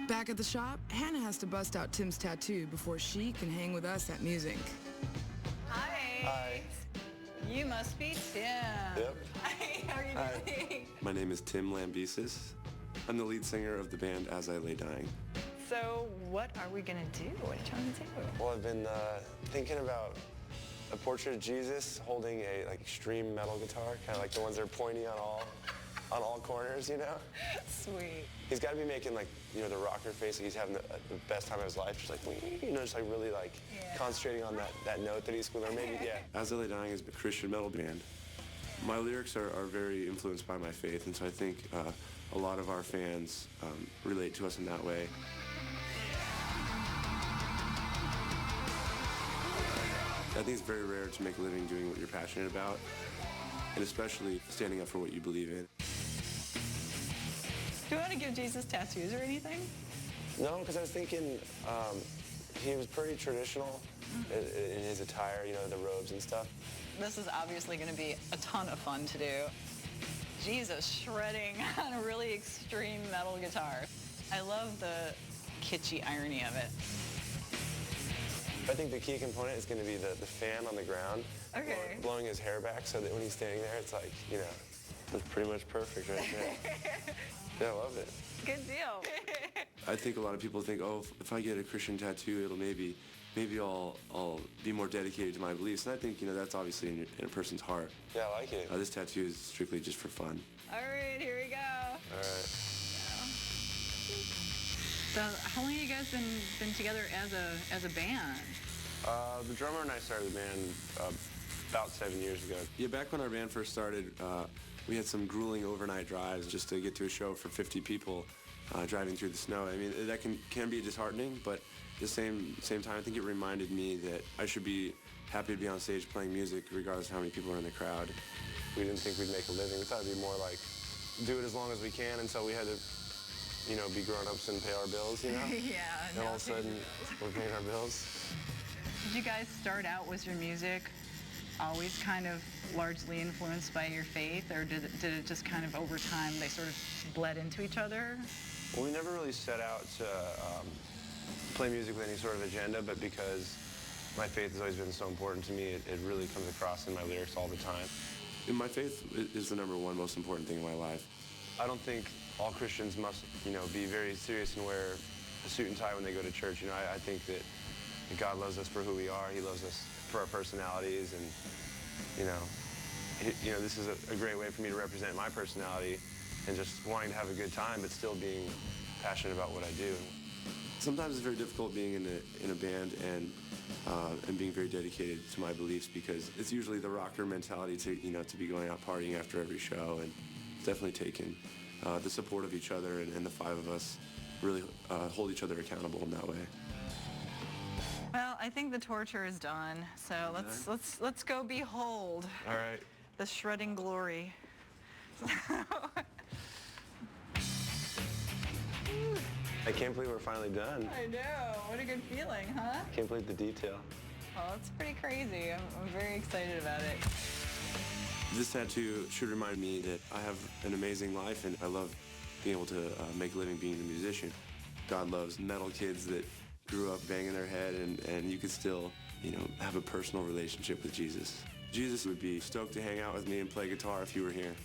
Back at the shop, Hannah has to bust out Tim's tattoo before she can hang with us at Music. Hi. Hi. You must be Tim. Yep. Hi, how are you Hi. doing? My name is Tim Lambesis. I'm the lead singer of the band As I Lay Dying. So what are we going to do? What are you trying to do? Well, I've been thinking about a portrait of Jesus holding a extreme metal guitar, kind of like the ones that are pointy on all corners, you know? Sweet. He's got to be making the rocker face, like he's having the best time of his life, just really concentrating on that note that he's squealing, or maybe, yeah. As I Lay Dying is a Christian metal band. My lyrics are very influenced by my faith, and so I think a lot of our fans relate to us in that way. I think it's very rare to make a living doing what you're passionate about, and especially standing up for what you believe in. Do you want to give Jesus tattoos or anything? No, because I was thinking he was pretty traditional in his attire, the robes and stuff. This is obviously going to be a ton of fun to do. Jesus shredding on a really extreme metal guitar. I love the kitschy irony of it. I think the key component is going to be the fan on the ground, Okay. blowing his hair back so that when he's standing there, it's like, it's pretty much perfect right there. Yeah, I love it. Good deal. I think a lot of people think, oh, if I get a Christian tattoo, it'll maybe I'll be more dedicated to my beliefs. And I think, that's obviously in a person's heart. Yeah, I like it. This tattoo is strictly just for fun. All right, here we go. All right. So how long have you guys been together as a band? The drummer and I started the band about 7 years ago. Yeah, back when our band first started, we had some grueling overnight drives just to get to a show for 50 people driving through the snow. I mean, that can be disheartening, but at the same time, I think it reminded me that I should be happy to be on stage playing music regardless of how many people are in the crowd. We didn't think we'd make a living. We thought it'd be more like do it as long as we can until we had to be grown-ups and pay our bills, Yeah. And all of a sudden, we're paying our bills. Did you guys start out with your music always kind of largely influenced by your faith, or did it just kind of over time they sort of bled into each other? Well, we never really set out to play music with any sort of agenda, but because my faith has always been so important to me, it really comes across in my lyrics all the time. And my faith is the number one most important thing in my life. I don't think all Christians must, be very serious and wear a suit and tie when they go to church. I think that God loves us for who we are. He loves us for our personalities, and this is a great way for me to represent my personality and just wanting to have a good time, but still being passionate about what I do. Sometimes it's very difficult being in a band and being very dedicated to my beliefs, because it's usually the rocker mentality to be going out partying after every show, and it's definitely taken the support of each other and the five of us really hold each other accountable in that way. Well, I think the torture is done, so let's go behold. All right. The shredding glory. I can't believe we're finally done. I know. What a good feeling, huh? I can't believe the detail. Well, it's pretty crazy. I'm very excited about it. This tattoo should remind me that I have an amazing life, and I love being able to make a living being a musician. God loves metal kids that grew up banging their head, and you could still, have a personal relationship with Jesus. Jesus would be stoked to hang out with me and play guitar if you were here.